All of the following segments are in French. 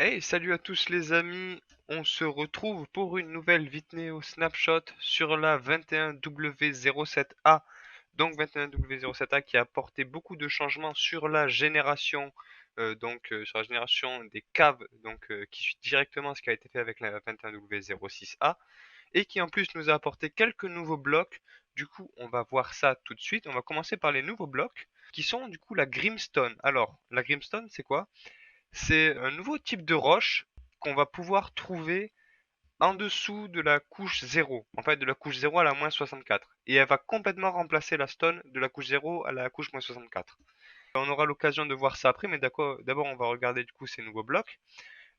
Hey, salut à tous les amis, on se retrouve pour une nouvelle vidéo snapshot sur la 21W07A. Donc 21W07A qui a apporté beaucoup de changements sur la génération, sur la génération des caves, qui suit directement ce qui a été fait avec la 21W06A et qui en plus nous a apporté quelques nouveaux blocs. Du coup, on va voir ça tout de suite. On va commencer par les nouveaux blocs qui sont du coup la Grimstone. Alors, la Grimstone, c'est quoi? C'est un nouveau type de roche qu'on va pouvoir trouver en dessous de la couche 0. En fait, de la couche 0 à la moins 64. Et elle va complètement remplacer la stone de la couche 0 à la couche moins 64. On aura l'occasion de voir ça après, mais d'abord on va regarder du coup ces nouveaux blocs.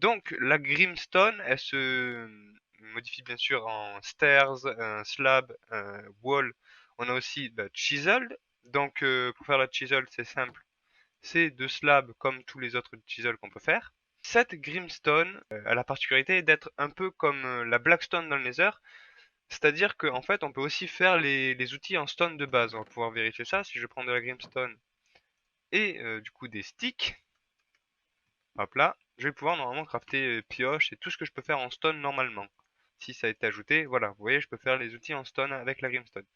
Donc la Grimstone, elle se modifie bien sûr en stairs, un slab, un wall. On a aussi la chisel. Donc pour faire la chisel, c'est simple, c'est de slab comme tous les autres chisels qu'on peut faire. Cette Grimstone a la particularité d'être un peu comme la Blackstone dans le Nether, c'est-à-dire qu'en fait on peut aussi faire les outils en stone de base. On va pouvoir vérifier ça si je prends de la Grimstone et du coup des sticks. Hop là, je vais pouvoir normalement crafter pioche et tout ce que je peux faire en stone normalement. Si ça a été ajouté, voilà, vous voyez, je peux faire les outils en stone avec la Grimstone.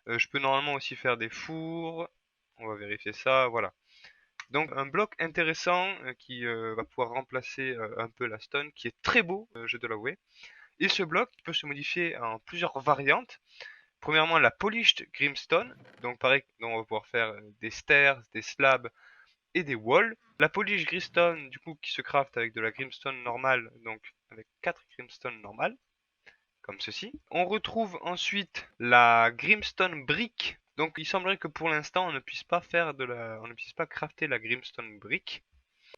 Je peux normalement aussi faire des fours. On va vérifier ça, voilà. Donc un bloc intéressant qui va pouvoir remplacer un peu la stone, qui est très beau, je dois l'avouer. Et ce bloc peut se modifier en plusieurs variantes. Premièrement, la polished grimstone, donc pareil, donc on va pouvoir faire des stairs, des slabs et des walls. La polished grimstone, du coup, qui se craft avec de la grimstone normale, donc avec 4 grimstones normales, comme ceci. On retrouve ensuite la Grimstone Brick. Donc il semblerait que pour l'instant on ne puisse pas crafter la Grimstone Brick.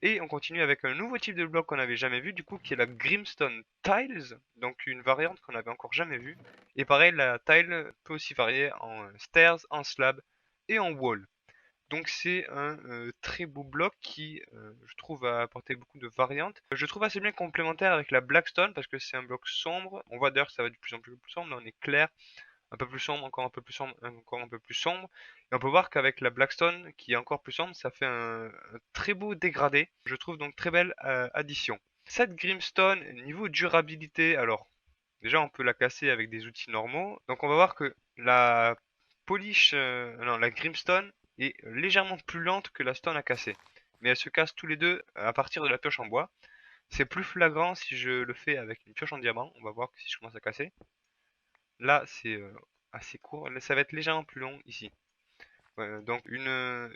Et on continue avec un nouveau type de bloc qu'on n'avait jamais vu du coup qui est la Grimstone Tiles. Donc une variante qu'on n'avait encore jamais vue. Et pareil la tile peut aussi varier en stairs, en slab et en wall. Donc c'est un très beau bloc qui, je trouve, a apporté beaucoup de variantes. Je trouve assez bien complémentaire avec la Blackstone parce que c'est un bloc sombre. On voit d'ailleurs que ça va de plus en plus sombre. Là on est clair, un peu plus sombre, encore un peu plus sombre, encore un peu plus sombre. Et on peut voir qu'avec la Blackstone qui est encore plus sombre, ça fait un très beau dégradé. Je trouve donc très belle addition. Cette Grimstone, niveau durabilité, alors déjà on peut la casser avec des outils normaux. Donc on va voir que la Grimstone est légèrement plus lente que la stone à casser. Mais elles se cassent tous les deux à partir de la pioche en bois. C'est plus flagrant si je le fais avec une pioche en diamant. On va voir que si je commence à casser. Là, c'est assez court. Là, ça va être légèrement plus long ici. Donc une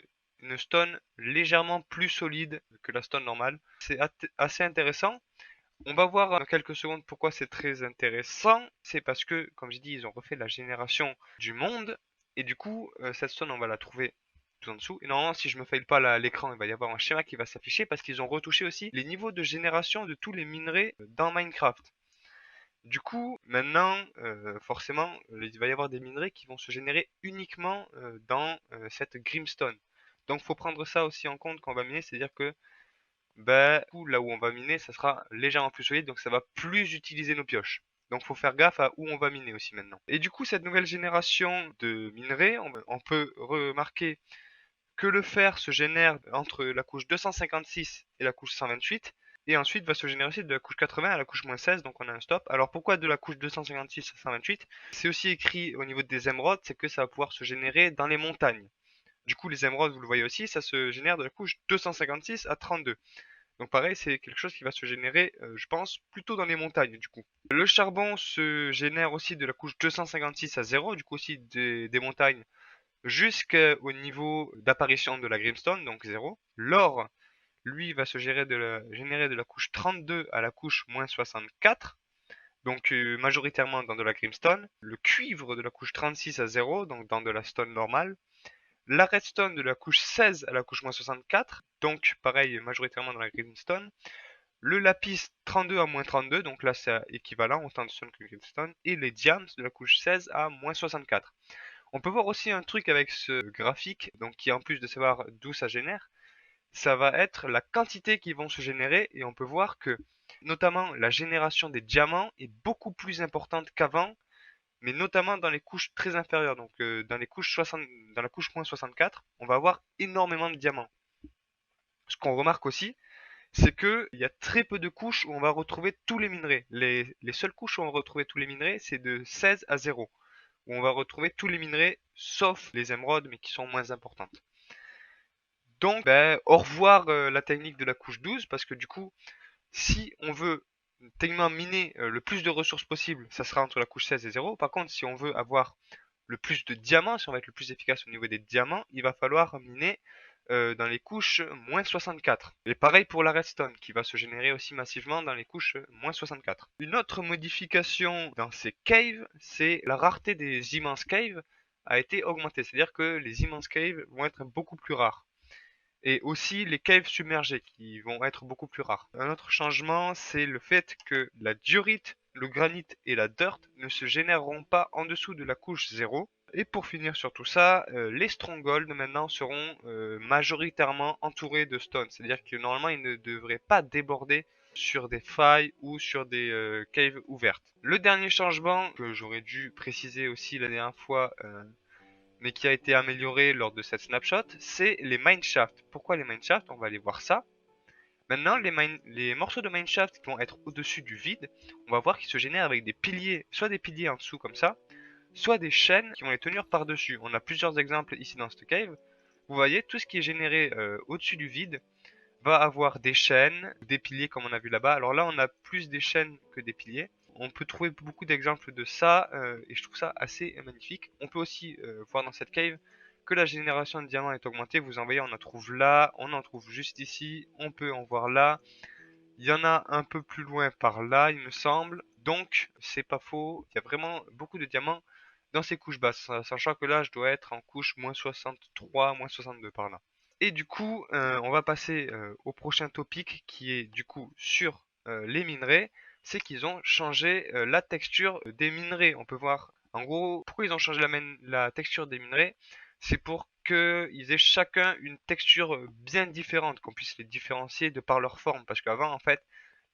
stone légèrement plus solide que la stone normale. C'est assez intéressant. On va voir dans quelques secondes pourquoi c'est très intéressant. C'est parce que, comme j'ai dit, ils ont refait la génération du monde. Et du coup, cette stone, on va la trouver tout en dessous. Et normalement, si je me faille pas l'écran, il va y avoir un schéma qui va s'afficher parce qu'ils ont retouché aussi les niveaux de génération de tous les minerais dans Minecraft. Du coup, maintenant, forcément, il va y avoir des minerais qui vont se générer uniquement dans cette Grimstone. Donc, faut prendre ça aussi en compte quand on va miner, c'est-à-dire que bah, du coup, là où on va miner, ça sera légèrement plus solide, donc ça va plus utiliser nos pioches. Donc, faut faire gaffe à où on va miner aussi maintenant. Et du coup, cette nouvelle génération de minerais, on peut remarquer que le fer se génère entre la couche 256 et la couche 128, et ensuite va se générer aussi de la couche 80 à la couche moins 16, donc on a un stop. Alors pourquoi de la couche 256 à 128? C'est aussi écrit au niveau des émeraudes, c'est que ça va pouvoir se générer dans les montagnes. Du coup, les émeraudes, vous le voyez aussi, ça se génère de la couche 256 à 32. Donc pareil, c'est quelque chose qui va se générer, je pense, plutôt dans les montagnes du coup. Le charbon se génère aussi de la couche 256 à 0, du coup aussi des montagnes jusqu'au niveau d'apparition de la Grimstone, donc 0. L'or, lui, va se générer de la couche 32 à la couche moins 64, donc majoritairement dans de la Grimstone. Le cuivre de la couche 36 à 0, donc dans de la stone normale. La redstone de la couche 16 à la couche moins 64, donc pareil, majoritairement dans la Grimstone. Le lapis 32 à moins 32, donc là c'est équivalent autant de stone que Grimstone. Et les diams de la couche 16 à moins 64. On peut voir aussi un truc avec ce graphique, donc qui en plus de savoir d'où ça génère, ça va être la quantité qui vont se générer et on peut voir que notamment la génération des diamants est beaucoup plus importante qu'avant, mais notamment dans les couches très inférieures, donc dans les couches 60, dans la couche moins 64, on va avoir énormément de diamants. Ce qu'on remarque aussi, c'est que il y a très peu de couches où on va retrouver tous les minerais. Les seules couches où on va retrouver tous les minerais, c'est de 16 à 0, où on va retrouver tous les minerais, sauf les émeraudes, mais qui sont moins importantes. Donc, ben, au revoir la technique de la couche 12, parce que du coup, si on veut techniquement miner le plus de ressources possible, ça sera entre la couche 16 et 0. Par contre, si on veut avoir le plus de diamants, si on va être le plus efficace au niveau des diamants, il va falloir miner dans les couches moins 64. Et pareil pour la redstone qui va se générer aussi massivement dans les couches moins 64. Une autre modification dans ces caves, c'est la rareté des immenses caves a été augmentée. C'est-à-dire que les immenses caves vont être beaucoup plus rares. Et aussi les caves submergées qui vont être beaucoup plus rares. Un autre changement, c'est le fait que la diorite, le granit et la dirt ne se généreront pas en dessous de la couche 0. Et pour finir sur tout ça, les strongholds maintenant seront majoritairement entourés de stone. C'est-à-dire que normalement ils ne devraient pas déborder sur des failles ou sur des caves ouvertes. Le dernier changement que j'aurais dû préciser aussi la dernière fois, mais qui a été amélioré lors de cette snapshot, c'est les mineshafts. Pourquoi les mineshafts? On va aller voir ça. Maintenant, les morceaux de mineshaft qui vont être au-dessus du vide, on va voir qu'ils se génèrent avec des piliers, soit des piliers en dessous comme ça, soit des chaînes qui vont les tenir par-dessus. On a plusieurs exemples ici dans cette cave. Vous voyez, tout ce qui est généré au-dessus du vide va avoir des chaînes, des piliers comme on a vu là-bas. Alors là, on a plus des chaînes que des piliers. On peut trouver beaucoup d'exemples de ça et je trouve ça assez magnifique. On peut aussi voir dans cette cave que la génération de diamants est augmentée. Vous en voyez, on en trouve là, on en trouve juste ici, on peut en voir là. Il y en a un peu plus loin par là, il me semble. Donc, c'est pas faux. Il y a vraiment beaucoup de diamants dans ces couches basses. Sachant que là, je dois être en couche moins 63, moins 62 par là. Et du coup, on va passer au prochain topic qui est du coup sur les minerais. C'est qu'ils ont changé la texture des minerais. On peut voir en gros pourquoi ils ont changé la texture des minerais. C'est pour qu'ils aient chacun une texture bien différente, qu'on puisse les différencier de par leur forme. Parce qu'avant, en fait,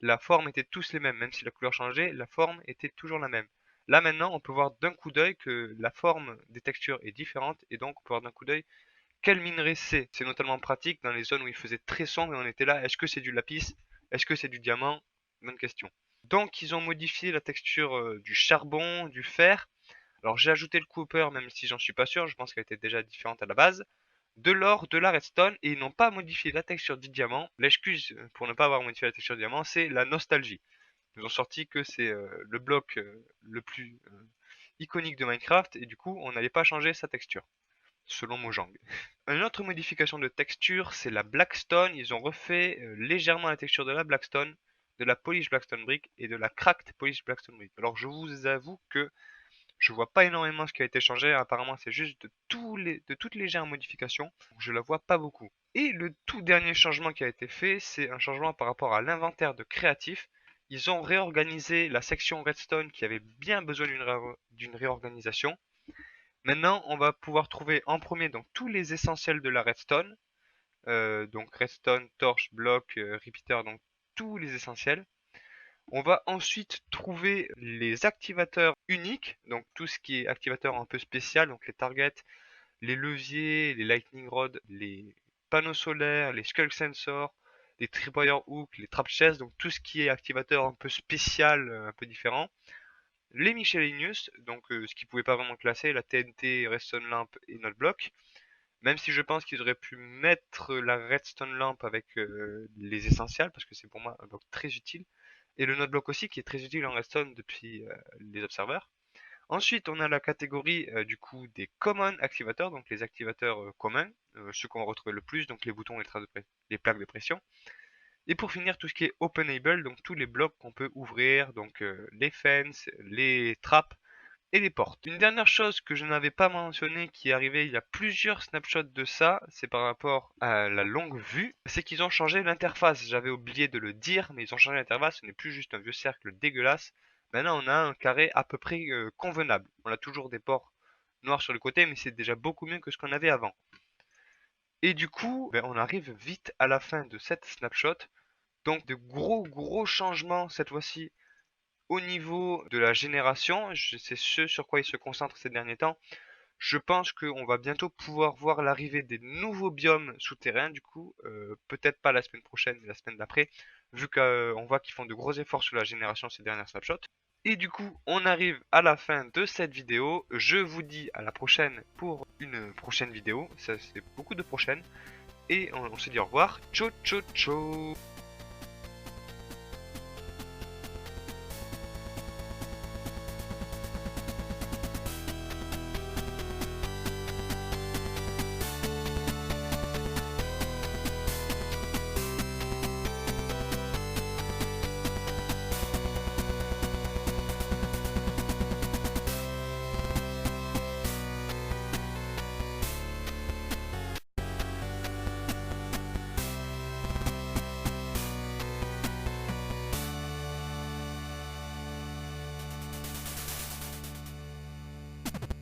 la forme était tous les mêmes. Même si la couleur changeait, la forme était toujours la même. Là maintenant, on peut voir d'un coup d'œil que la forme des textures est différente et donc on peut voir d'un coup d'œil quel minerai c'est. C'est notamment pratique dans les zones où il faisait très sombre et on était là. Est-ce que c'est du lapis? Est-ce que c'est du diamant? Bonne question. Donc ils ont modifié la texture du charbon, du fer. Alors j'ai ajouté le copper même si j'en suis pas sûr. Je pense qu'elle était déjà différente à la base. De l'or, de la redstone et ils n'ont pas modifié la texture du diamant. L'excuse pour ne pas avoir modifié la texture du diamant, c'est la nostalgie. Ils ont sorti que c'est le bloc le plus iconique de Minecraft et du coup on n'allait pas changer sa texture selon Mojang. Une autre modification de texture, c'est la Blackstone. Ils ont refait légèrement la texture de la Blackstone, de la Polish Blackstone Brick et de la Cracked Polish Blackstone Brick. Alors je vous avoue que je vois pas énormément ce qui a été changé. Apparemment c'est juste de toutes légères modifications. Je la vois pas beaucoup. Et le tout dernier changement qui a été fait, c'est un changement par rapport à l'inventaire de créatif. Ils ont réorganisé la section Redstone qui avait bien besoin d'une réorganisation. Maintenant, on va pouvoir trouver en premier donc tous les essentiels de la redstone. Donc redstone, torche, bloc, repeater, donc tous les essentiels. On va ensuite trouver les activateurs uniques, donc tout ce qui est activateur un peu spécial, donc les targets, les leviers, les lightning rods, les panneaux solaires, les skull sensors, les tripwire hooks, les trap chests, donc tout ce qui est activateur un peu spécial, un peu différent. Les Miscellaneous, donc ce qu'ils pouvaient pas vraiment classer, la TNT, Redstone Lamp et Note Block. Même si je pense qu'ils auraient pu mettre la Redstone Lamp avec les essentiels, parce que c'est pour moi un bloc très utile. Et le Note Block aussi, qui est très utile en Redstone depuis les observeurs. Ensuite, on a la catégorie du coup des Common Activators, donc les activateurs communs, ceux qu'on va retrouver le plus, donc les boutons et les plaques de pression. Et pour finir, tout ce qui est Openable, donc tous les blocs qu'on peut ouvrir, donc les fences, les trappes et les portes. Une dernière chose que je n'avais pas mentionné qui est arrivée il y a plusieurs snapshots de ça, c'est par rapport à la longue vue, c'est qu'ils ont changé l'interface. J'avais oublié de le dire, mais ils ont changé l'interface, ce n'est plus juste un vieux cercle dégueulasse. Maintenant on a un carré à peu près convenable. On a toujours des ports noirs sur le côté, mais c'est déjà beaucoup mieux que ce qu'on avait avant. Et du coup, ben, on arrive vite à la fin de cette snapshot. Donc de gros changements cette fois-ci au niveau de la génération. C'est ce sur quoi ils se concentrent ces derniers temps. Je pense qu'on va bientôt pouvoir voir l'arrivée des nouveaux biomes souterrains, du coup, peut-être pas la semaine prochaine, mais la semaine d'après, vu qu'on voit qu'ils font de gros efforts sur la génération ces dernières snapshots. Et du coup, on arrive à la fin de cette vidéo. Je vous dis à la prochaine pour une prochaine vidéo. Ça, c'est beaucoup de prochaines. Et on se dit au revoir. Ciao, ciao, ciao.